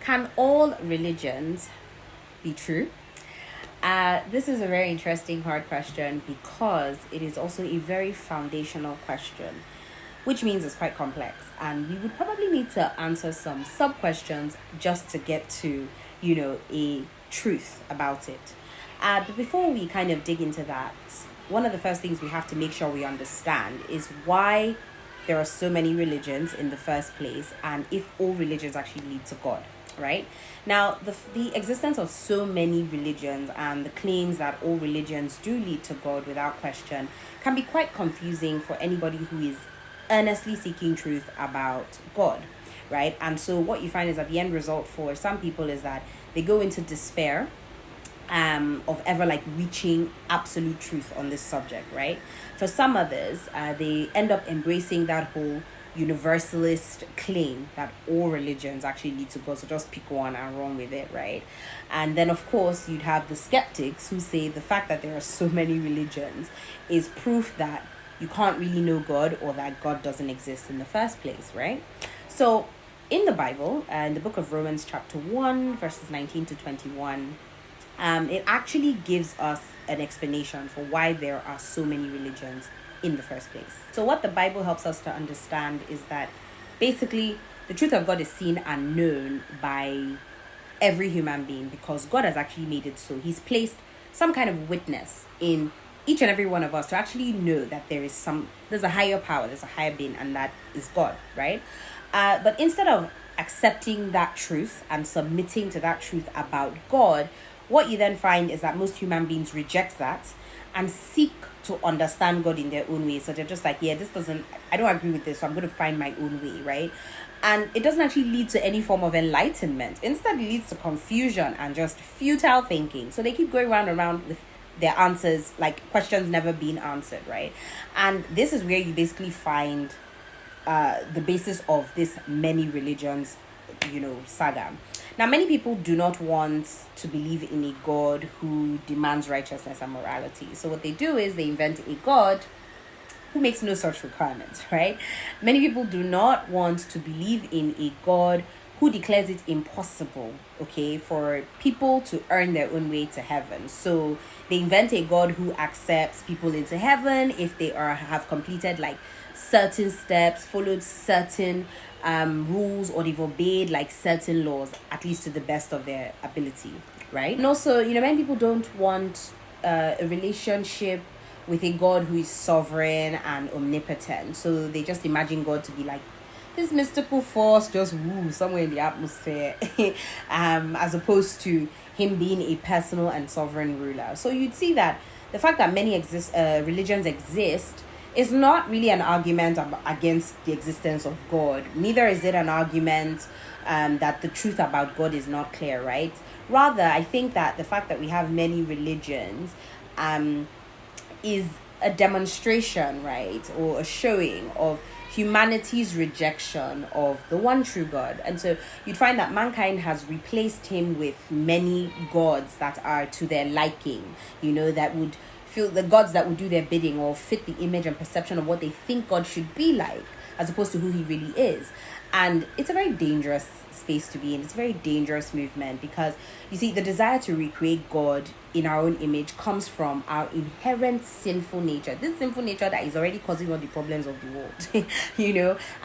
Can all religions be true? This is a very interesting, hard question because it is also a very foundational question, which means it's quite complex. And we would probably need to answer some sub questions just to get to, a truth about it. But before we kind of dig into that, one of the first things we have to make sure we understand is why there are so many religions in the first place, and if all religions actually lead to God, right? Now, the existence of so many religions and the claims that all religions do lead to God without question can be quite confusing for anybody who is earnestly seeking truth about God, right? And so what you find is that the end result for some people is that they go into despair of ever reaching absolute truth on this subject, right? For some others, they end up embracing that whole universalist claim that all religions actually lead to God, so just pick one and run with it, right? And then of course you'd have the skeptics who say the fact that there are so many religions is proof that you can't really know God, or that God doesn't exist in the first place, right? So in the Bible, in the book of Romans chapter 1 verses 19 to 21, it actually gives us an explanation for why there are so many religions in the first place. So what the Bible helps us to understand is that basically the truth of God is seen and known by every human being because God has actually made it so. He's placed some kind of witness in each and every one of us to actually know that there's a higher power, there's a higher being, and that is God, right? But instead of accepting that truth and submitting to that truth about God, what you then find is that most human beings reject that and seek to understand God in their own way. So they're just like, I don't agree with this, so I'm going to find my own way, right? And it doesn't actually lead to any form of enlightenment. Instead, it leads to confusion and just futile thinking. So they keep going round and round with their answers, like questions never being answered, right? And this is where you basically find the basis of this many religions, saga. Now, many people do not want to believe in a God who demands righteousness and morality. So what they do is they invent a God who makes no such requirements, right? Many people do not want to believe in a God who declares it impossible, okay, for people to earn their own way to heaven. So they invent a God who accepts people into heaven if they have completed certain steps, followed certain rules, or they've obeyed certain laws, at least to the best of their ability, right? And also, many people don't want a relationship with a God who is sovereign and omnipotent. So they just imagine God to be like this mystical force just somewhere in the atmosphere, as opposed to him being a personal and sovereign ruler. So you'd see that the fact that many religions exist is not really an argument against the existence of God. Neither is it an argument that the truth about God is not clear, right? Rather, I think that the fact that we have many religions is a demonstration, right, or a showing of humanity's rejection of the one true God. And so you'd find that mankind has replaced him with many gods that are to their liking, that would feel the gods that would do their bidding or fit the image and perception of what they think God should be like, as opposed to who he really is. And it's a very dangerous space to be in. It's a very dangerous movement because, you see, the desire to recreate God in our own image comes from our inherent sinful nature. This sinful nature that is already causing all the problems of the world,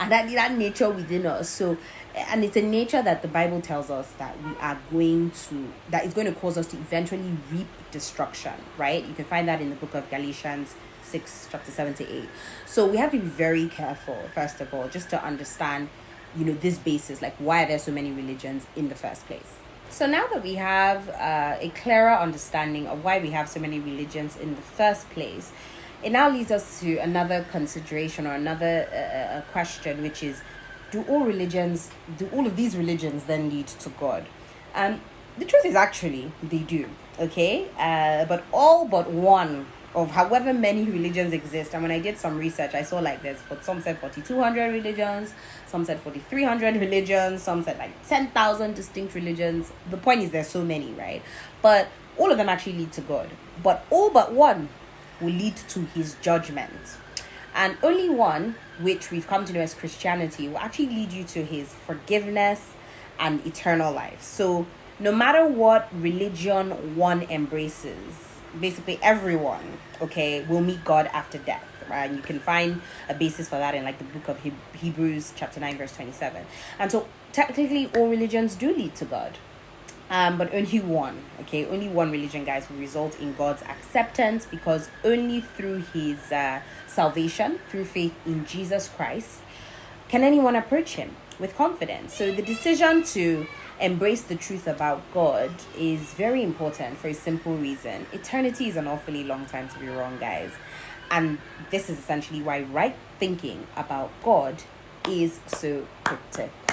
and that nature within us. So, and it's a nature that the Bible tells us that that is going to cause us to eventually reap destruction, right? You can find that in the book of Galatians 6, chapter 7 to 8. So we have to be very careful, first of all, just to understand, this basis, why are there so many religions in the first place? So now that we have a clearer understanding of why we have so many religions in the first place, it now leads us to another consideration or another question, which is, do all of these religions then lead to God? The truth is actually they do, okay? But all but one of however many religions exist, and when I did some research, I saw some said 4,200 religions, some said 4,300 religions, some said 10,000 distinct religions. The point is there's so many, right? But all of them actually lead to God. But all but one will lead to his judgment. And only one, which we've come to know as Christianity, will actually lead you to his forgiveness and eternal life. So no matter what religion one embraces, basically everyone, okay, will meet God after death, right? And you can find a basis for that in like the book of Hebrews chapter 9 verse 27. And so technically all religions do lead to God. But only one, okay, only one religion, guys, will result in God's acceptance, because only through his salvation, through faith in Jesus Christ, can anyone approach him with confidence. So the decision to embrace the truth about God is very important for a simple reason. Eternity is an awfully long time to be wrong, guys. And this is essentially why right thinking about God is so critical.